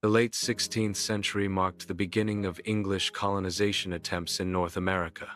The late 16th century marked the beginning of English colonization attempts in North America.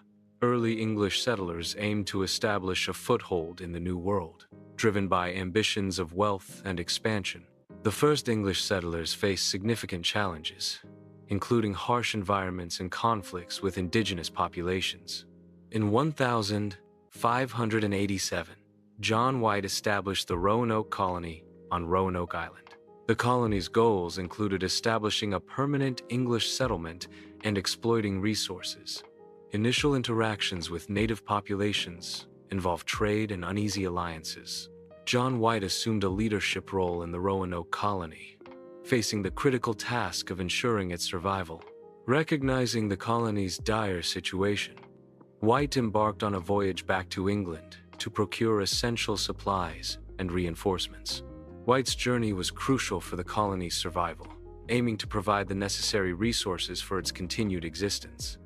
Early English settlers aimed to establish a foothold in the New World, driven by ambitions of wealth and expansion. The first English settlers faced significant challenges, including harsh environments and conflicts with indigenous populations. In 1587, John White established the Roanoke Colony on Roanoke Island. The colony's goals included establishing a permanent English settlement and exploiting resources. Initial interactions with native populations involved trade and uneasy alliances. John White assumed a leadership role in the Roanoke colony, facing the critical task of ensuring its survival. Recognizing the colony's dire situation, White embarked on a voyage back to England to procure essential supplies and reinforcements. White's journey was crucial for the colony's survival, aiming to provide the necessary resources for its continued existence.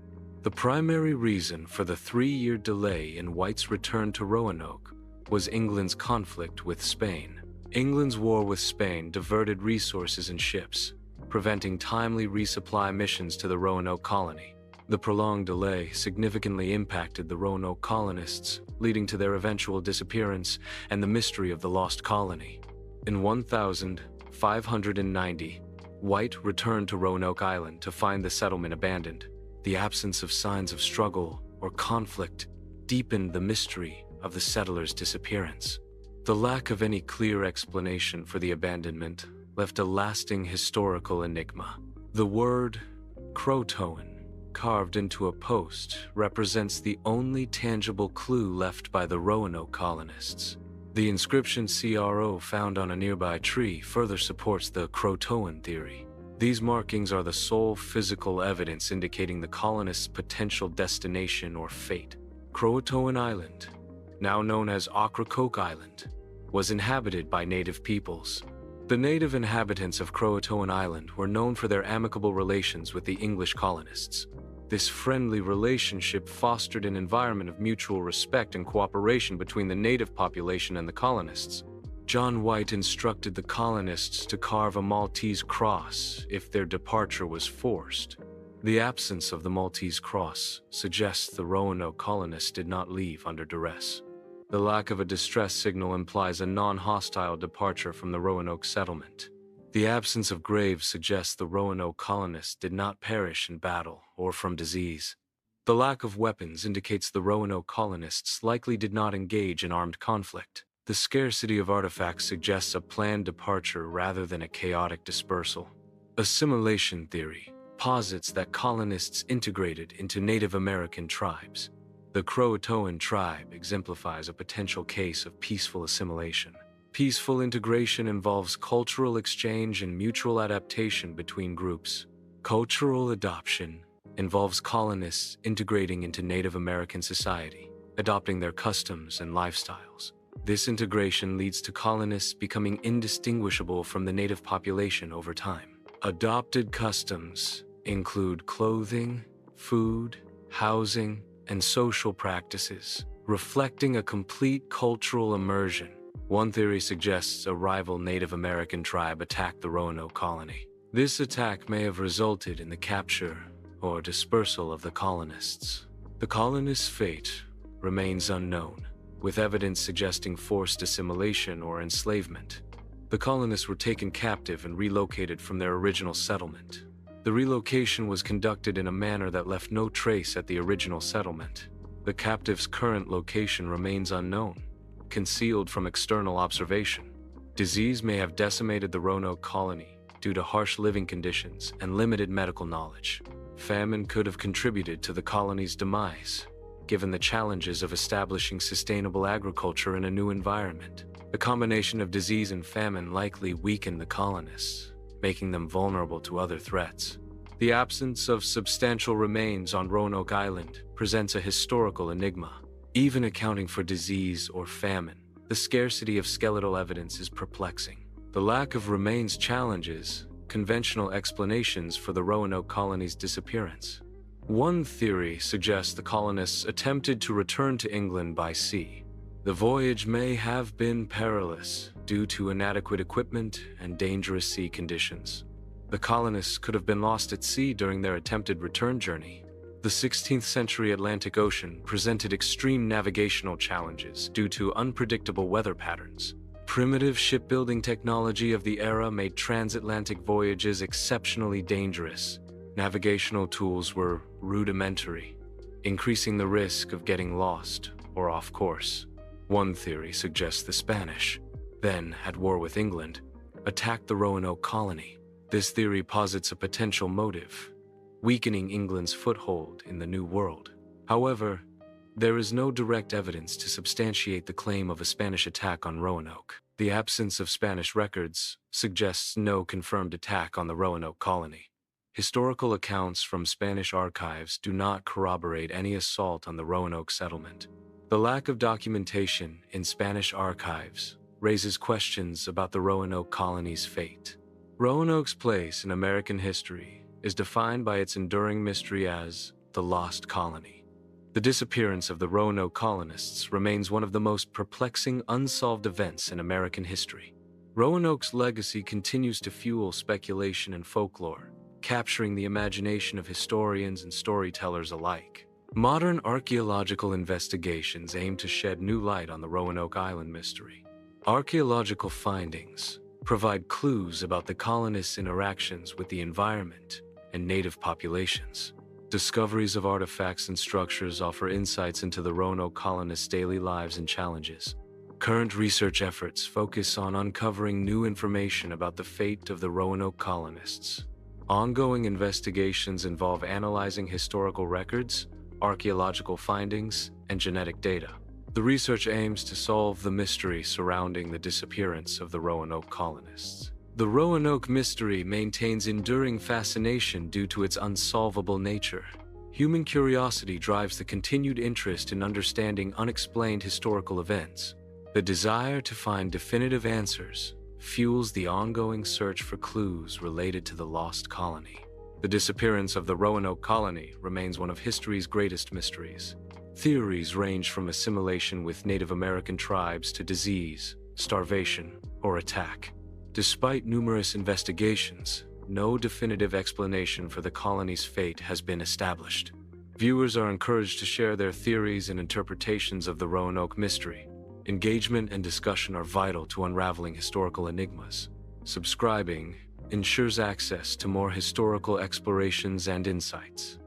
The primary reason for the 3-year delay in White's return to Roanoke was England's conflict with Spain. England's war with Spain diverted resources and ships, preventing timely resupply missions to the Roanoke colony. The prolonged delay significantly impacted the Roanoke colonists, leading to their eventual disappearance and the mystery of the Lost Colony. In 1590, White returned to Roanoke Island to find the settlement abandoned. The absence of signs of struggle or conflict deepened the mystery of the settlers' disappearance. The lack of any clear explanation for the abandonment left a lasting historical enigma. The word Croatoan, carved into a post, represents the only tangible clue left by the Roanoke colonists. The inscription CRO found on a nearby tree further supports the Croatoan theory. These markings are the sole physical evidence indicating the colonists' potential destination or fate. Croatoan Island, now known as Roanoke Island, was inhabited by native peoples. The native inhabitants of Croatoan Island were known for their amicable relations with the English colonists. This friendly relationship fostered an environment of mutual respect and cooperation between the native population and the colonists. John White instructed the colonists to carve a Maltese cross if their departure was forced. The absence of the Maltese cross suggests the Roanoke colonists did not leave under duress. The lack of a distress signal implies a non-hostile departure from the Roanoke settlement. The absence of graves suggests the Roanoke colonists did not perish in battle or from disease. The lack of weapons indicates the Roanoke colonists likely did not engage in armed conflict. The scarcity of artifacts suggests a planned departure rather than a chaotic dispersal. Assimilation theory posits that colonists integrated into Native American tribes. The Croatoan tribe exemplifies a potential case of peaceful assimilation. Peaceful integration involves cultural exchange and mutual adaptation between groups. Cultural adoption involves colonists integrating into Native American society, adopting their customs and lifestyles. This integration leads to colonists becoming indistinguishable from the native population over time. Adopted customs include clothing, food, housing, and social practices, reflecting a complete cultural immersion. One theory suggests a rival Native American tribe attacked the Roanoke colony. This attack may have resulted in the capture or dispersal of the colonists. The colonists' fate remains unknown, with evidence suggesting forced assimilation or enslavement. The colonists were taken captive and relocated from their original settlement. The relocation was conducted in a manner that left no trace at the original settlement. The captives' current location remains unknown, concealed from external observation. Disease may have decimated the Roanoke colony due to harsh living conditions and limited medical knowledge. Famine could have contributed to the colony's demise, given the challenges of establishing sustainable agriculture in a new environment. The combination of disease and famine likely weakened the colonists, making them vulnerable to other threats. The absence of substantial remains on Roanoke Island presents a historical enigma. Even accounting for disease or famine, the scarcity of skeletal evidence is perplexing. The lack of remains challenges conventional explanations for the Roanoke colony's disappearance. One theory suggests the colonists attempted to return to England by sea. The voyage may have been perilous due to inadequate equipment and dangerous sea conditions. The colonists could have been lost at sea during their attempted return journey. The 16th century Atlantic Ocean presented extreme navigational challenges due to unpredictable weather patterns. Primitive shipbuilding technology of the era made transatlantic voyages exceptionally dangerous. Navigational tools were rudimentary, increasing the risk of getting lost or off course. One theory suggests the Spanish, then at war with England, attacked the Roanoke colony. This theory posits a potential motive, weakening England's foothold in the New World. However, there is no direct evidence to substantiate the claim of a Spanish attack on Roanoke. The absence of Spanish records suggests no confirmed attack on the Roanoke colony. Historical accounts from Spanish archives do not corroborate any assault on the Roanoke settlement. The lack of documentation in Spanish archives raises questions about the Roanoke colony's fate. Roanoke's place in American history is defined by its enduring mystery as the Lost Colony. The disappearance of the Roanoke colonists remains one of the most perplexing unsolved events in American history. Roanoke's legacy continues to fuel speculation and folklore, capturing the imagination of historians and storytellers alike. Modern archaeological investigations aim to shed new light on the Roanoke Island mystery. Archaeological findings provide clues about the colonists' interactions with the environment and native populations. Discoveries of artifacts and structures offer insights into the Roanoke colonists' daily lives and challenges. Current research efforts focus on uncovering new information about the fate of the Roanoke colonists. Ongoing investigations involve analyzing historical records, archaeological findings, and genetic data. The research aims to solve the mystery surrounding the disappearance of the Roanoke colonists. The Roanoke mystery maintains enduring fascination due to its unsolvable nature. Human curiosity drives the continued interest in understanding unexplained historical events. The desire to find definitive answers fuels the ongoing search for clues related to the lost colony. The disappearance of the Roanoke colony remains one of history's greatest mysteries. Theories range from assimilation with Native American tribes to disease, starvation, or attack. Despite numerous investigations, no definitive explanation for the colony's fate has been established. Viewers are encouraged to share their theories and interpretations of the Roanoke mystery. Engagement and discussion are vital to unraveling historical enigmas. Subscribing ensures access to more historical explorations and insights.